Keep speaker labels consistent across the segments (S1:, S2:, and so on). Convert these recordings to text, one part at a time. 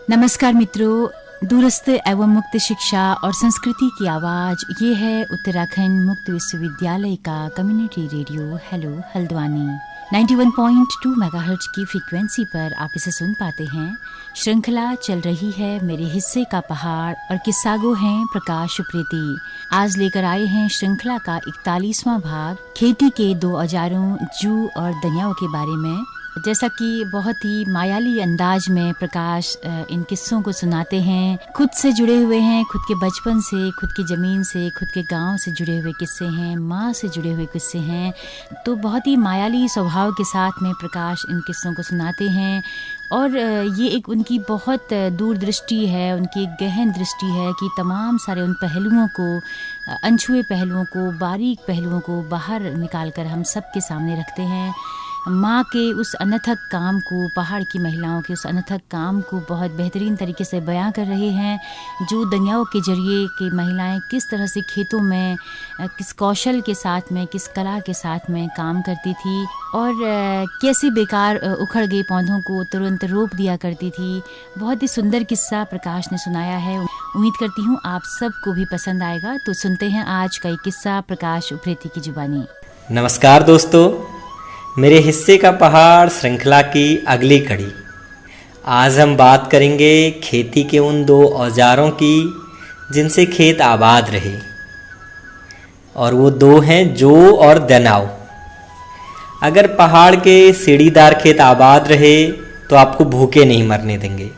S1: नमस्कार मित्रों, दूरस्थ एवं मुक्त शिक्षा और संस्कृति की आवाज़ ये है उत्तराखंड मुक्त विश्वविद्यालय का community radio hello Haldwani. 91.2 megahertz की फ्रीक्वेंसी पर आप इसे सुन पाते हैं। श्रृंखला चल रही है मेरे हिस्से का पहाड़ और किस्सागो हैं प्रकाश उप्रेती। आज लेकर आए हैं श्रृंखला का 41वां भाग, खेती के 2 औजारों जू और दनियाओं के बारे में। जैसा कि बहुत ही मायाली अंदाज में प्रकाश इन किस्सों को सुनाते हैं, खुद से जुड़े हुए हैं, खुद के बचपन से, खुद की ज़मीन से, खुद के गांव से जुड़े हुए किस्से हैं, माँ से जुड़े हुए किस्से हैं। तो बहुत ही मायाली स्वभाव के साथ में प्रकाश इन किस्सों को सुनाते हैं और ये एक उनकी बहुत दूरदृष्टि है, उनकी एक गहन दृष्टि है कि तमाम सारे उन पहलुओं को, अनछुए पहलुओं को, बारीक पहलुओं को बाहर निकाल कर हम सब के सामने रखते हैं। माँ के उस अनथक काम को, पहाड़ की महिलाओं के उस अनथक काम को बहुत बेहतरीन तरीके से बयां कर रहे हैं। जो दनियाओं के जरिए कि महिलाएं किस तरह से खेतों में किस कौशल के साथ में, किस कला के साथ में काम करती थी और कैसे बेकार उखड़ गए पौधों को तुरंत रोप दिया करती थी। बहुत ही सुंदर किस्सा प्रकाश ने सुनाया है। उम्मीद करती हूँ आप सबको भी पसंद आएगा। तो सुनते हैं आज का एक किस्सा प्रकाश उप्रेती की जुबानी।
S2: नमस्कार दोस्तों, मेरे हिस्से का पहाड़ श्रृंखला की अगली कड़ी। आज हम बात करेंगे खेती के उन 2 औजारों की जिनसे खेत आबाद रहे, और वो 2 हैं जौ और दनाव। अगर पहाड़ के सीढ़ीदार खेत आबाद रहे तो आपको भूखे नहीं मरने देंगे।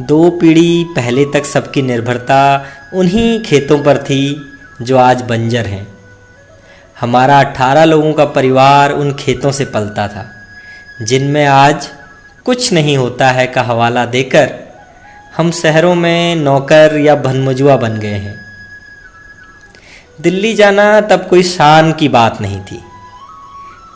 S2: 2 पीढ़ी पहले तक सबकी निर्भरता उन्हीं खेतों पर थी जो आज बंजर हैं। हमारा 18 लोगों का परिवार उन खेतों से पलता था जिनमें आज कुछ नहीं होता है का हवाला देकर हम शहरों में नौकर या भनमुजुआ बन गए हैं। दिल्ली जाना तब कोई शान की बात नहीं थी।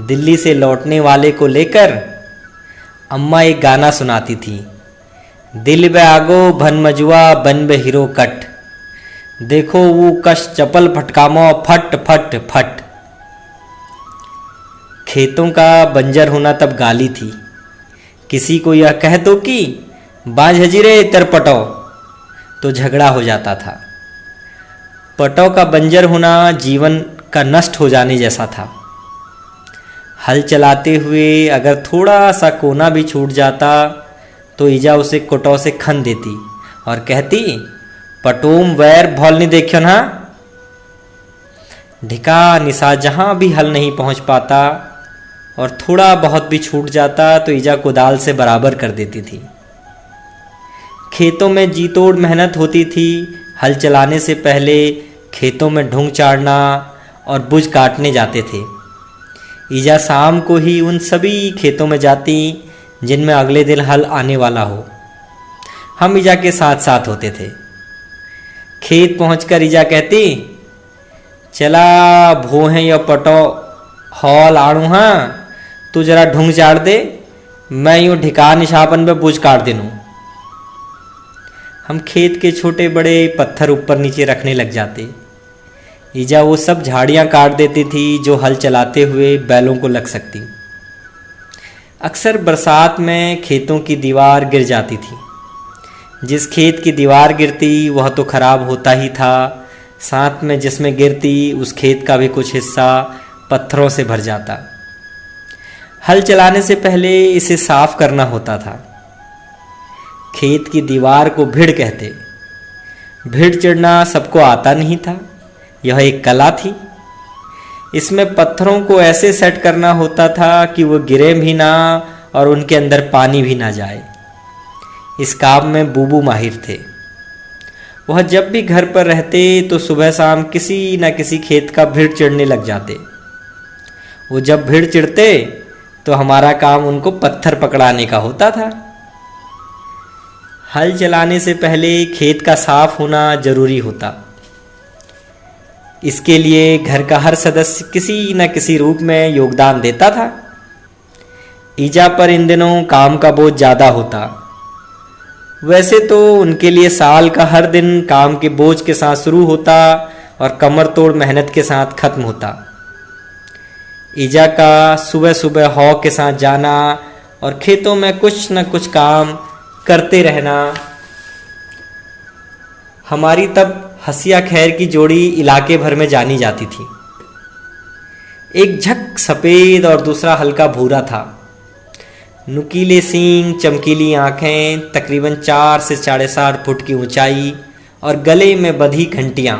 S2: दिल्ली से लौटने वाले को लेकर अम्मा एक गाना सुनाती थी, दिल बे आगो भनमजुआ बन बे हीरो कट, देखो वो कश चपल फटकामो फट फट फट। खेतों का बंजर होना तब गाली थी। किसी को यह कह दो कि बाज हजीरे तर पटो तो झगड़ा हो जाता था। पटो का बंजर होना जीवन का नष्ट हो जाने जैसा था। हल चलाते हुए अगर थोड़ा सा कोना भी छूट जाता तो ईजा उसे कोटो से खन देती और कहती, पटोम वैर भौल नहीं देखियो ना। ढिका निशा जहाँ भी हल नहीं पहुँच पाता और थोड़ा बहुत भी छूट जाता तो ईजा कुदाल से बराबर कर देती थी। खेतों में जी तोड़ मेहनत होती थी। हल चलाने से पहले खेतों में ढूंग चाड़ना और बुझ काटने जाते थे। ईजा शाम को ही उन सभी खेतों में जाती जिनमें अगले दिन हल आने वाला हो। हम ईजा के साथ साथ होते थे। खेत पहुंचकर ईजा कहती, चला भोहें या पटो हॉल आड़ू, हाँ तू जरा ढूंग चाड़ दे, मैं यूँ ढिका निशापन पे बुझ काट देनू। हम खेत के छोटे बड़े पत्थर ऊपर नीचे रखने लग जाते। ईजा वो सब झाड़ियाँ काट देती थी जो हल चलाते हुए बैलों को लग सकती। अक्सर बरसात में खेतों की दीवार गिर जाती थी। जिस खेत की दीवार गिरती वह तो खराब होता ही था, साथ में जिसमें गिरती उस खेत का भी कुछ हिस्सा पत्थरों से भर जाता। हल चलाने से पहले इसे साफ करना होता था। खेत की दीवार को भिड़ कहते। भिड़ चढ़ना सबको आता नहीं था, यह एक कला थी। इसमें पत्थरों को ऐसे सेट करना होता था कि वो गिरे भी ना और उनके अंदर पानी भी ना जाए। इस काम में बूबू माहिर थे। वह जब भी घर पर रहते तो सुबह शाम किसी न किसी खेत का भिड़ चिढ़ने लग जाते। वो जब भिड़ चिढ़ते तो हमारा काम उनको पत्थर पकड़ाने का होता था। हल चलाने से पहले खेत का साफ होना जरूरी होता। इसके लिए घर का हर सदस्य किसी न किसी रूप में योगदान देता था। ईजा पर इन दिनों काम का बोझ ज़्यादा होता। वैसे तो उनके लिए साल का हर दिन काम के बोझ के साथ शुरू होता और कमर तोड़ मेहनत के साथ खत्म होता। ईजा का सुबह सुबह हौ के साथ जाना और खेतों में कुछ न कुछ काम करते रहना। हमारी तब हंसिया खैर की जोड़ी इलाके भर में जानी जाती थी। एक झक सफ़ेद और दूसरा हल्का भूरा था। नुकीले सींग, चमकीली आँखें, तकरीबन 4 से 4.5 फुट की ऊंचाई और गले में बंधी घंटियाँ।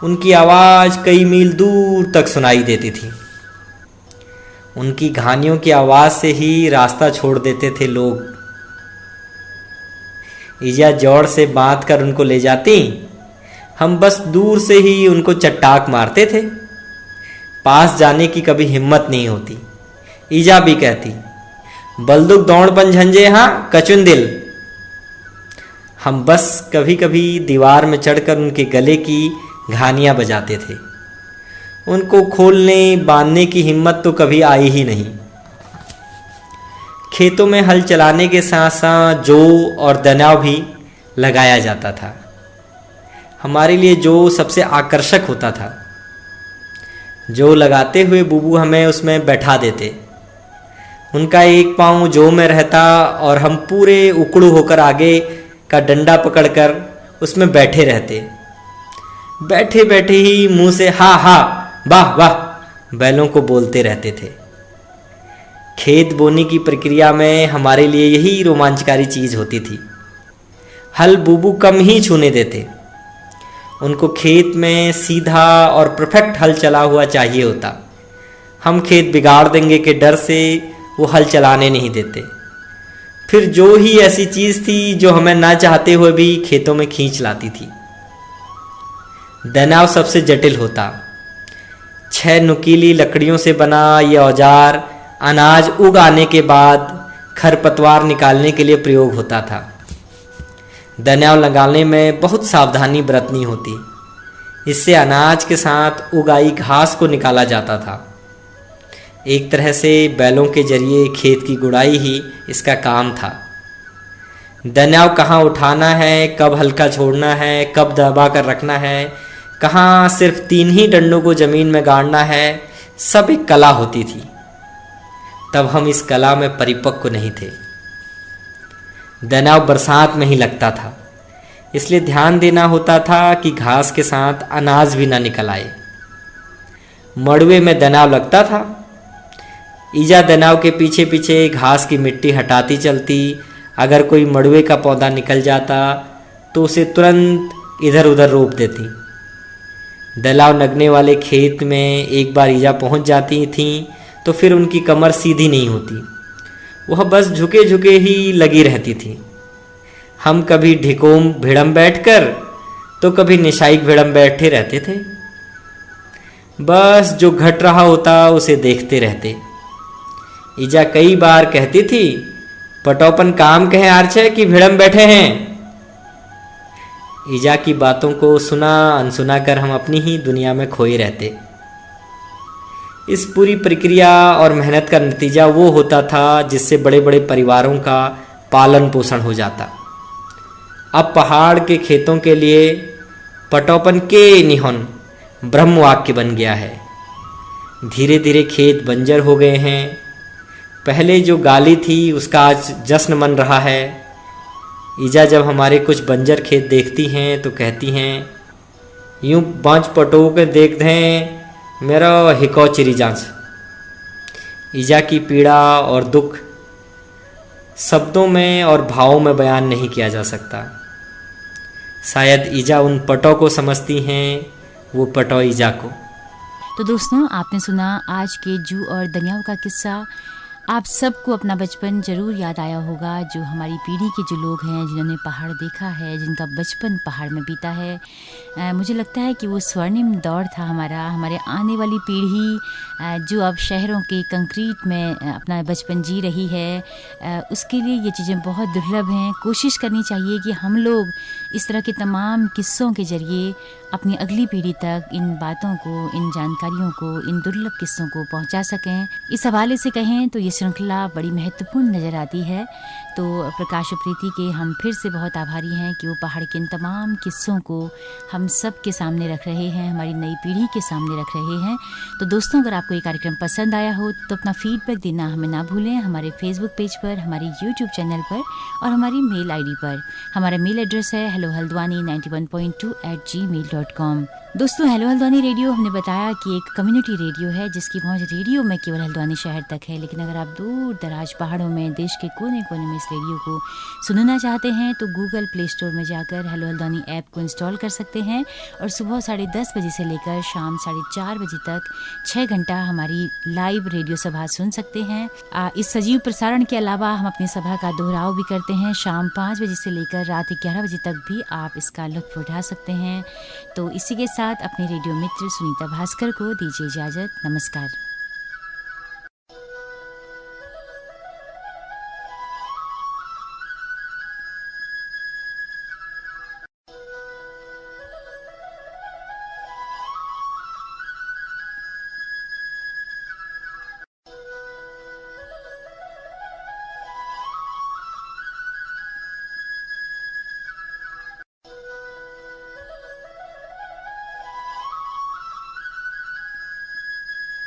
S2: उनकी आवाज़ कई मील दूर तक सुनाई देती थी। उनकी घानियों की आवाज़ से ही रास्ता छोड़ देते थे लोग। ईजा जोर से बांध कर उनको ले जाती, हम बस दूर से ही उनको चट्टाक मारते थे। पास जाने की कभी हिम्मत नहीं होती। ईजा भी कहती, बलदुक दौड़पन झंझे हाँ कचुन दिल। हम बस कभी कभी दीवार में चढ़कर उनके गले की घानियाँ बजाते थे। उनको खोलने बांधने की हिम्मत तो कभी आई ही नहीं। खेतों में हल चलाने के साथ साथ जौ और दनाव भी लगाया जाता था। हमारे लिए जौ सबसे आकर्षक होता था। जौ लगाते हुए बूबू हमें उसमें बैठा देते। उनका एक पाँव जौ में रहता और हम पूरे उकड़ू होकर आगे का डंडा पकड़कर उसमें बैठे रहते। बैठे बैठे ही मुंह से हा हा वाह वाह बैलों को बोलते रहते थे। खेत बोने की प्रक्रिया में हमारे लिए यही रोमांचकारी चीज़ होती थी। हल बूबू कम ही छूने देते। उनको खेत में सीधा और परफेक्ट हल चला हुआ चाहिए होता। हम खेत बिगाड़ देंगे के डर से वो हल चलाने नहीं देते। फिर जो ही ऐसी चीज़ थी जो हमें ना चाहते हुए भी खेतों में खींच लाती थी। दनाव सबसे जटिल होता। 6 नुकीली लकड़ियों से बना ये औजार अनाज उग आने के बाद खरपतवार निकालने के लिए प्रयोग होता था। दनाव लगाने में बहुत सावधानी बरतनी होती। इससे अनाज के साथ उगाई घास को निकाला जाता था। एक तरह से बैलों के जरिए खेत की गुड़ाई ही इसका काम था। दनाव कहाँ उठाना है, कब हल्का छोड़ना है, कब दबा कर रखना है, कहाँ सिर्फ 3 ही डंडों को ज़मीन में गाड़ना है, सब एक कला होती थी। तब हम इस कला में परिपक्व नहीं थे। दनाव बरसात में ही लगता था, इसलिए ध्यान देना होता था कि घास के साथ अनाज भी ना निकल आए। मड़ुए में दनाव लगता था। ईजा दनाव के पीछे पीछे घास की मिट्टी हटाती चलती। अगर कोई मड़ुए का पौधा निकल जाता तो उसे तुरंत इधर उधर रोप देती। दनाव लगने वाले खेत में एक बार ईजा पहुंच जाती थी तो फिर उनकी कमर सीधी नहीं होती। वह बस झुके झुके ही लगी रहती थी। हम कभी ढिकोम भिड़म बैठकर तो कभी निशाइक भिड़म बैठे रहते थे। बस जो घट रहा होता उसे देखते रहते। ईजा कई बार कहती थी, पटौपन काम कहे आरछे कि भिड़म बैठे हैं। ईजा की बातों को सुना अनसुना कर हम अपनी ही दुनिया में खोए रहते। इस पूरी प्रक्रिया और मेहनत का नतीजा वो होता था जिससे बड़े बड़े परिवारों का पालन पोषण हो जाता। अब पहाड़ के खेतों के लिए पटौपन के निहोन ब्रह्म वाक्य बन गया है। धीरे धीरे खेत बंजर हो गए हैं। पहले जो गाली थी उसका आज जश्न मन रहा है। ईजा जब हमारे कुछ बंजर खेत देखती हैं तो कहती हैं, यूं बाँच पटो के देख दें मेरा हिको चिरी जांच। ईजा की पीड़ा और दुख शब्दों में और भावों में बयान नहीं किया जा सकता। शायद ईजा उन पटों को समझती हैं, वो पटो ईजा को।
S1: तो दोस्तों, आपने सुना आज के जू और दनियाव का किस्सा। आप सबको अपना बचपन ज़रूर याद आया होगा। जो हमारी पीढ़ी के जो लोग हैं जिन्होंने पहाड़ देखा है, जिनका बचपन पहाड़ में बीता है, मुझे लगता है कि वो स्वर्णिम दौर था हमारे आने वाली पीढ़ी जो अब शहरों के कंक्रीट में अपना बचपन जी रही है, उसके लिए ये चीज़ें बहुत दुर्लभ हैं। कोशिश करनी चाहिए कि हम लोग इस तरह के तमाम किस्सों के ज़रिए अपनी अगली पीढ़ी तक इन बातों को, इन जानकारियों को, इन दुर्लभ किस्सों को पहुंचा सकें। इस हवाले से कहें तो ये श्रृंखला बड़ी महत्वपूर्ण नज़र आती है। तो प्रकाश प्रीति के हम फिर से बहुत आभारी हैं कि वो पहाड़ के इन तमाम किस्सों को हम सब के सामने रख रहे हैं, हमारी नई पीढ़ी के सामने रख रहे हैं। तो दोस्तों, अगर आपको ये कार्यक्रम पसंद आया हो तो अपना फीडबैक देना हमें ना भूलें, हमारे फेसबुक पेज पर, हमारे यूट्यूब चैनल पर और हमारी मेल आईडी पर। हमारा मेल एड्रेस है hellohaldwani91.2@gmail.com। दोस्तों, हेलो हल्द्वानी रेडियो हमने बताया कि एक कम्युनिटी रेडियो है जिसकी पहुंच रेडियो में केवल हल्द्वानी शहर तक है। लेकिन अगर आप दूर दराज पहाड़ों में देश के कोने कोने में इस रेडियो को सुनना चाहते हैं तो गूगल प्ले स्टोर में जाकर हेलो हल्द्वानी ऐप को इंस्टॉल कर सकते हैं और सुबह 10:30 बजे से लेकर शाम 4:30 बजे तक 6 घंटा हमारी लाइव रेडियो सभा सुन सकते हैं। इस सजीव प्रसारण के अलावा हम अपनी सभा का दोहराव भी करते हैं। शाम 5 बजे से लेकर रात 11 बजे तक भी आप इसका लुत्फ उठा सकते हैं। तो इसी के साथ अपने रेडियो मित्र सुनीता भास्कर को दीजिए इजाज़त। नमस्कार।